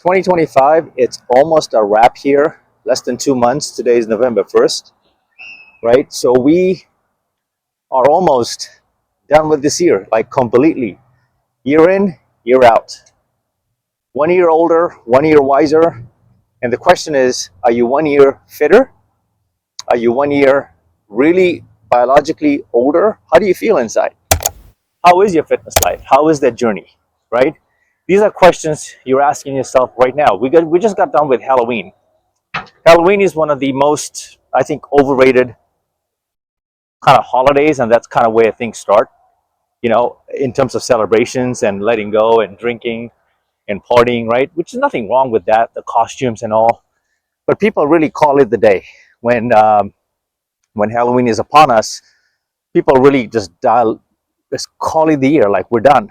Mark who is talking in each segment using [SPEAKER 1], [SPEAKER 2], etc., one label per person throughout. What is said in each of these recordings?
[SPEAKER 1] 2025, it's almost a wrap here, less than 2 months. Today is November 1st, right? So we are almost done with this year, like completely. Year in, year out. 1 year older, 1 year wiser. And the question is, are you 1 year fitter? Are you 1 year really biologically older? How do you feel inside? How is your fitness life? How is that journey, right? These are questions you're asking yourself right now. We just got done with Halloween. Halloween is one of the most, I think, overrated kind of holidays, and that's kind of where things start, in terms of celebrations and letting go and drinking and partying, right? Which is nothing wrong with that, the costumes and all. But people really call it the day. When Halloween is upon us, people really just call it the year, like we're done.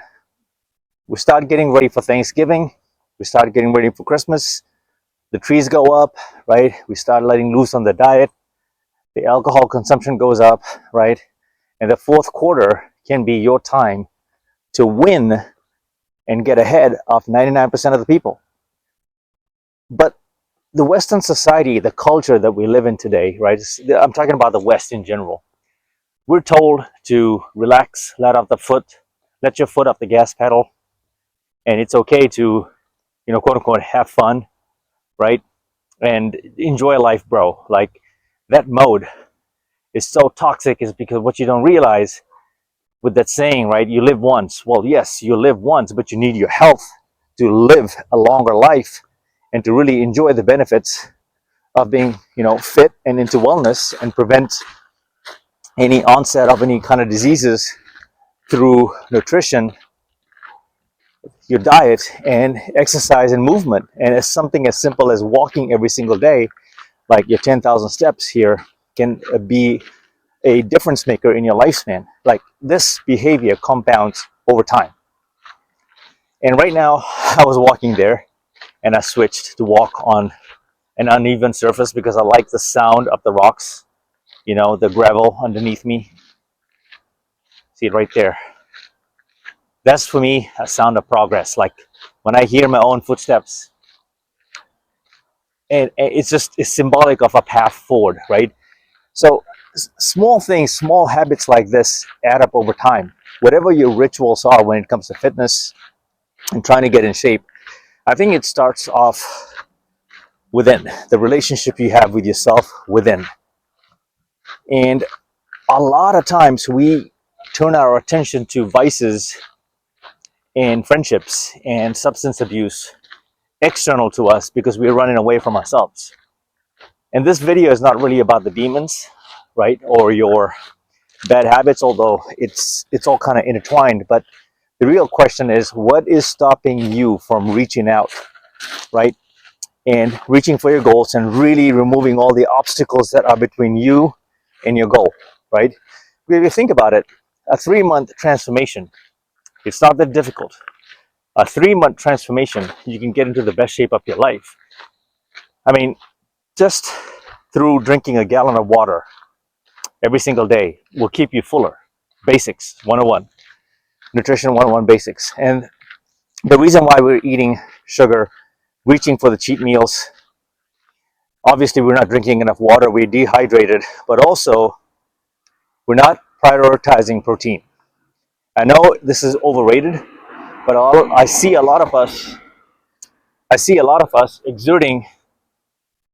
[SPEAKER 1] We start getting ready for Thanksgiving. We start getting ready for Christmas. The trees go up, right? We start letting loose on the diet. The alcohol consumption goes up, right? And the fourth quarter can be your time to win and get ahead of 99% of the people. But the Western society, the culture that we live in today, right? I'm talking about the West in general. We're told to relax, let your foot off the gas pedal, and it's okay to, quote unquote, have fun, right? And enjoy life, bro. Like, that mode is so toxic, is because what you don't realize with that saying, right? You live once. Well, yes, you live once, but you need your health to live a longer life and to really enjoy the benefits of being, fit and into wellness and prevent any onset of any kind of diseases through nutrition, your diet, and exercise and movement. And it's something as simple as walking every single day, like your 10,000 steps here, can be a difference maker in your lifespan. Like, this behavior compounds over time. And right now, I was walking there and I switched to walk on an uneven surface because I like the sound of the rocks, the gravel underneath me. See it right there. That's for me a sound of progress. Like, when I hear my own footsteps, and it's symbolic of a path forward, right? So small things, small habits like this add up over time. Whatever your rituals are when it comes to fitness and trying to get in shape, I think it starts off within, the relationship you have with yourself within. And a lot of times we turn our attention to vices and friendships and substance abuse external to us because we're running away from ourselves. And this video is not really about the demons, right, or your bad habits, although it's all kind of intertwined. But the real question is, what is stopping you from reaching out, right, and reaching for your goals and really removing all the obstacles that are between you and your goal, right? If you think about it, a 3-month transformation, it's not that difficult. A 3-month transformation, you can get into the best shape of your life. I mean, just through drinking a gallon of water every single day will keep you fuller. Basics 101, nutrition 101 basics. And the reason why we're eating sugar, reaching for the cheat meals, obviously we're not drinking enough water, we're dehydrated, but also we're not prioritizing protein. I know this is overrated, but I see a lot of us exerting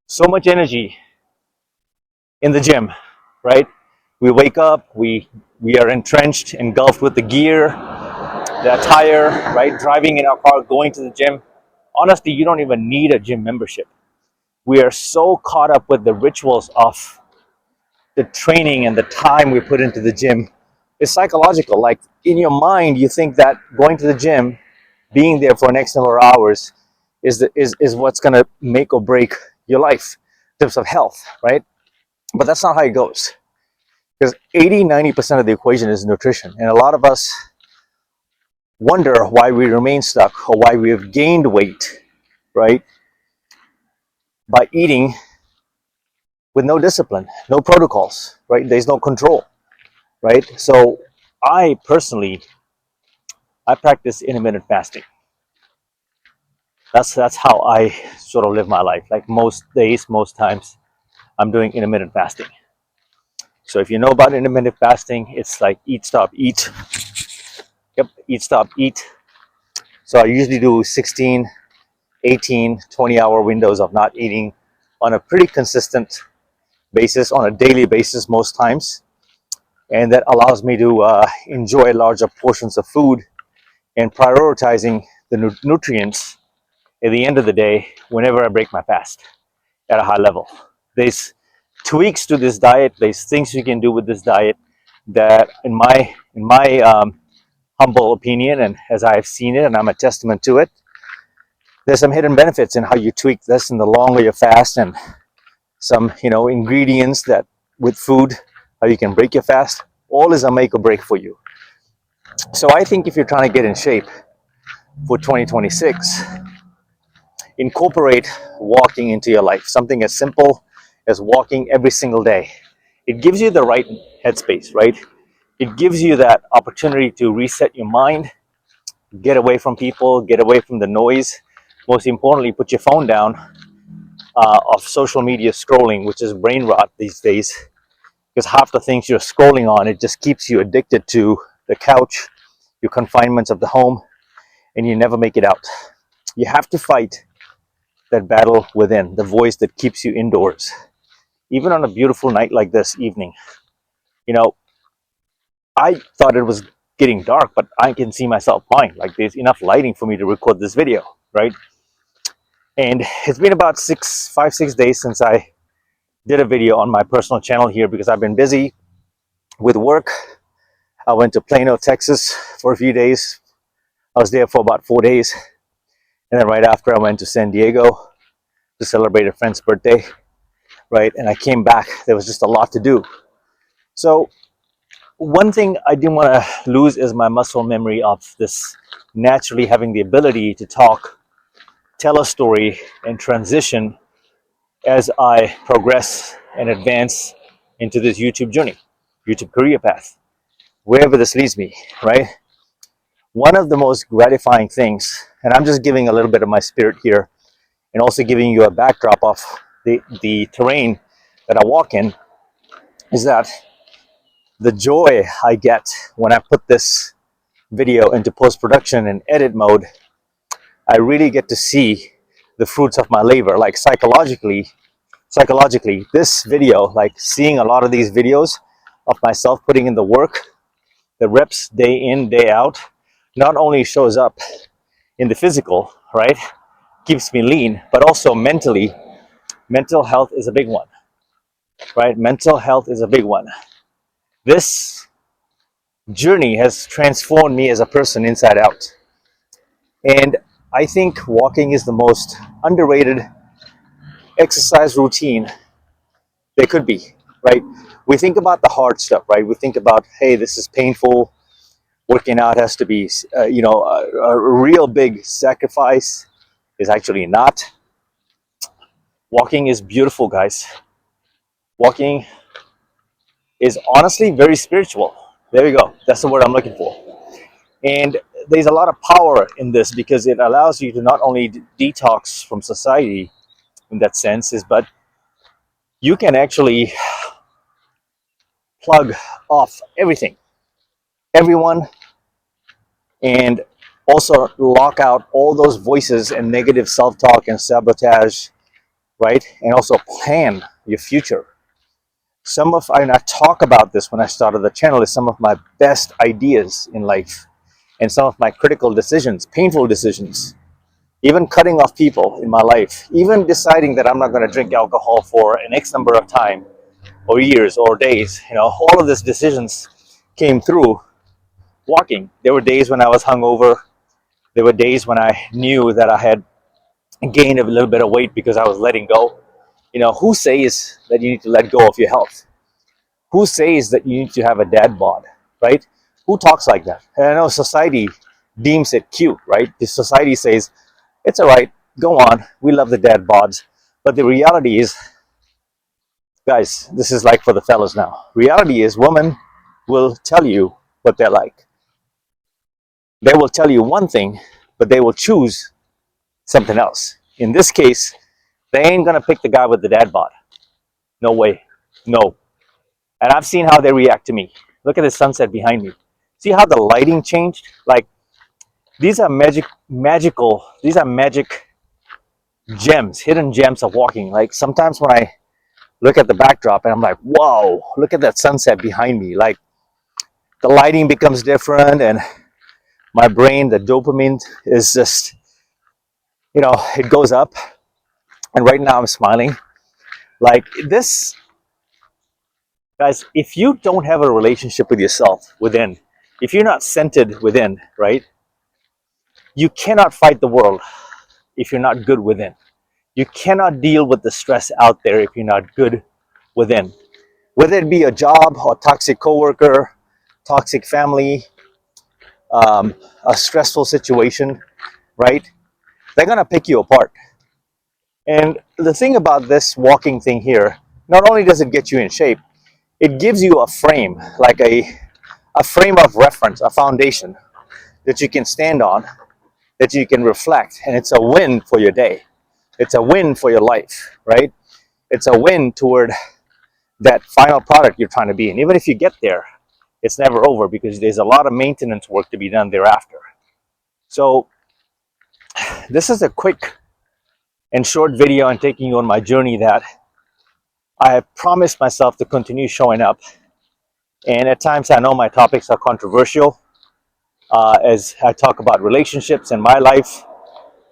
[SPEAKER 1] so much energy in the gym, right? We wake up, we are entrenched, engulfed with the gear, the attire, right? Driving in our car, going to the gym. Honestly, you don't even need a gym membership. We are so caught up with the rituals of the training and the time we put into the gym. It's psychological. Like, in your mind, you think that going to the gym, being there for an X number of hours is what's going to make or break your life in terms of health, right? But that's not how it goes. Because 80-90% of the equation is nutrition. And a lot of us wonder why we remain stuck or why we have gained weight, right? By eating with no discipline, no protocols, right? There's no control, right? So I practice intermittent fasting. That's how I sort of live my life. Like most days, most times, I'm doing intermittent fasting. So if you know about intermittent fasting, it's like eat, stop, eat. Yep, eat, stop, eat. So I usually do 16, 18, 20-hour windows of not eating on a pretty consistent basis, on a daily basis most times. And that allows me to enjoy larger portions of food and prioritizing the nutrients at the end of the day whenever I break my fast at a high level. There's tweaks to this diet. There's things you can do with this diet that, in my humble opinion, and as I've seen it, and I'm a testament to it, there's some hidden benefits in how you tweak this, and the longer you fast, and some ingredients that with food, how you can break your fast. All is a make or break for you. So I think if you're trying to get in shape for 2026, incorporate walking into your life. Something as simple as walking every single day. It gives you the right headspace, right? It gives you that opportunity to reset your mind, get away from people, get away from the noise. Most importantly, put your phone down of social media scrolling, which is brain rot these days, because half the things you're scrolling on, it just keeps you addicted to the couch, your confinements of the home, and you never make it out. You have to fight that battle within, the voice that keeps you indoors. Even on a beautiful night like this evening, you know, I thought it was getting dark, but I can see myself fine. Like there's enough lighting for me to record this video, right? And it's been about 6 days since I did a video on my personal channel here because I've been busy with work. I went to Plano, Texas for a few days. I was there for about 4 days. And then right after I went to San Diego to celebrate a friend's birthday, right? And I came back, there was just a lot to do. So one thing I didn't want to lose is my muscle memory of this naturally having the ability to talk, tell a story, and transition as I progress and advance into this YouTube journey, YouTube career path, wherever this leads me, right? One of the most gratifying things, and I'm just giving a little bit of my spirit here and also giving you a backdrop of the terrain that I walk in, is that the joy I get when I put this video into post-production and edit mode, I really get to see the fruits of my labor. Like psychologically, this video, like seeing a lot of these videos of myself putting in the work, the reps day in, day out, not only shows up in the physical, right? Keeps me lean, but also mentally. Mental health is a big one, right? Mental health is a big one. This journey has transformed me as a person inside out. And I think walking is the most underrated exercise routine there could be, right? We think about the hard stuff, right? We think about, hey, this is painful. Working out has to be, a real big sacrifice. Is actually not. Walking is beautiful, guys. Walking is honestly very spiritual. There we go. That's the word I'm looking for. And there's a lot of power in this because it allows you to not only detox from society in that sense, but you can actually plug off everything, everyone, and also lock out all those voices and negative self-talk and sabotage, right? And also plan your future. And I talk about this when I started the channel, is some of my best ideas in life and some of my critical decisions, painful decisions, even cutting off people in my life, even deciding that I'm not going to drink alcohol for an X number of time or years or days. All of these decisions came through walking. There were days when I was hungover. There were days when I knew that I had gained a little bit of weight because I was letting go. Who says that you need to let go of your health? Who says that you need to have a dad bod, right? Who talks like that? And I know society deems it cute, right? The society says, it's all right, go on, we love the dad bods. But the reality is, guys, this is like for the fellas now. Reality is, women will tell you what they're like. They will tell you one thing, but they will choose something else. In this case, they ain't gonna pick the guy with the dad bod. No way. No. And I've seen how they react to me. Look at the sunset behind me. See how the lighting changed? Like, these are magical, these are magic gems, hidden gems of walking. Like, sometimes when I look at the backdrop and I'm like, whoa, look at that sunset behind me. Like, the lighting becomes different, and my brain, the dopamine is just, it goes up. And right now I'm smiling. Like, this, guys, if you don't have a relationship with yourself within, if you're not centered within, right, you cannot fight the world if you're not good within. You cannot deal with the stress out there if you're not good within. Whether it be a job or toxic coworker, toxic family, a stressful situation, right? They're gonna pick you apart. And the thing about this walking thing here, not only does it get you in shape, it gives you a frame, like a frame of reference, a foundation that you can stand on, that you can reflect, and it's a win for your day. It's a win for your life, right? It's a win toward that final product you're trying to be in. Even if you get there, it's never over because there's a lot of maintenance work to be done thereafter. So this is a quick and short video on taking you on my journey that I have promised myself to continue showing up. And at times I know my topics are controversial as I talk about relationships and my life,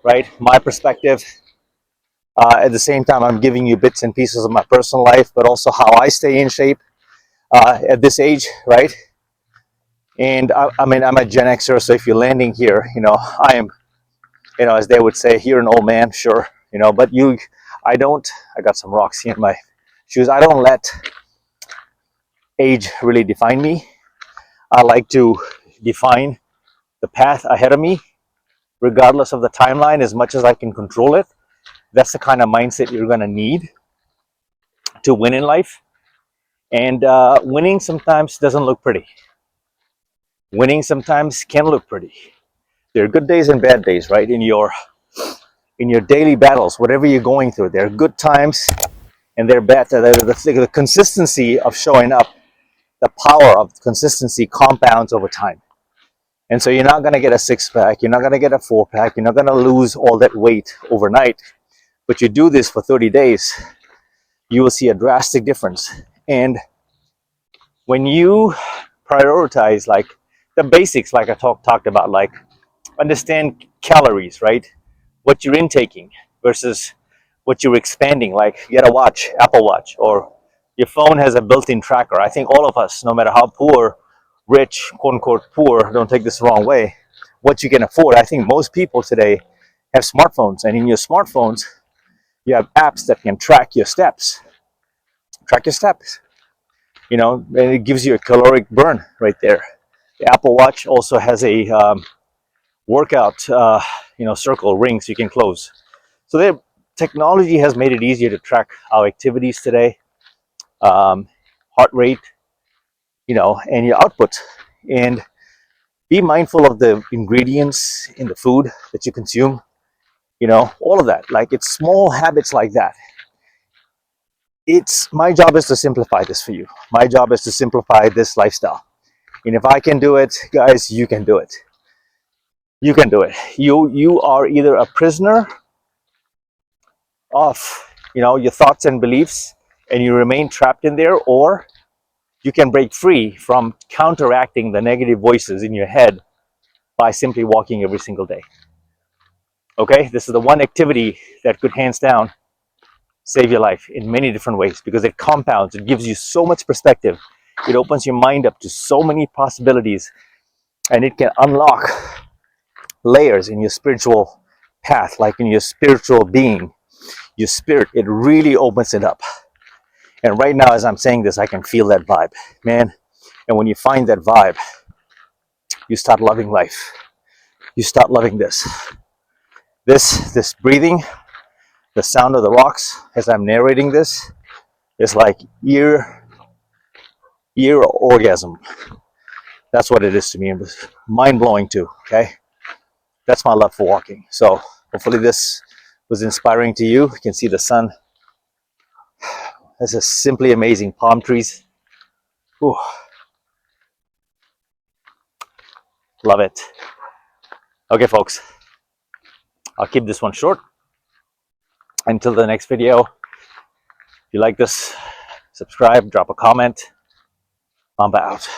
[SPEAKER 1] right? My perspective. At the same time, I'm giving you bits and pieces of my personal life, but also how I stay in shape at this age, right? And I mean, I'm a Gen Xer, so if you're landing here, I am, as they would say, you're an old man, sure, but I got some rocks here in my shoes. I don't let age really define me. I like to define the path ahead of me, regardless of the timeline, as much as I can control it. That's the kind of mindset you're going to need to win in life. And winning sometimes doesn't look pretty. Winning sometimes can look pretty. There are good days and bad days, right? In your daily battles, whatever you're going through, there are good times and there are bad. The consistency of showing up, the power of consistency compounds over time. And so you're not going to get a six-pack, you're not going to get a four-pack, you're not going to lose all that weight overnight. But you do this for 30 days, you will see a drastic difference. And when you prioritize like the basics, like I talked about, like understand calories, right? What you're intaking versus what you're expanding. Like get a watch, Apple Watch, or your phone has a built-in tracker. I think all of us, no matter how poor, rich, quote unquote poor, don't take this the wrong way, what you can afford. I think most people today have smartphones, and in your smartphones, you have apps that can track your steps. Track your steps. And it gives you a caloric burn right there. The Apple Watch also has a workout, circle rings you can close. So the technology has made it easier to track our activities today, heart rate, and your output. And be mindful of the ingredients in the food that you consume, all of that. Like it's small habits like that. My job is to simplify this for you. My job is to simplify this lifestyle. And if I can do it, guys, you can do it. You can do it. You are either a prisoner of, your thoughts and beliefs, and you remain trapped in there, or you can break free from counteracting the negative voices in your head by simply walking every single day. Okay, this is the one activity that could hands down save your life in many different ways because it compounds. It gives you so much perspective. It opens your mind up to so many possibilities, and it can unlock layers in your spiritual path, like in your spiritual being, your spirit. It really opens it up. And right now, as I'm saying this, I can feel that vibe, man. And when you find that vibe, you start loving life. You start loving this. This breathing, the sound of the rocks as I'm narrating this is like ear orgasm. That's what it is to me. It was mind blowing too. Okay, that's my love for walking. So Hopefully this was inspiring to you. You can see the sun. This is simply amazing. Palm trees. Ooh, love it. Okay, folks, I'll keep this one short. Until the next video, if you like this, subscribe, drop a comment. Mamba out.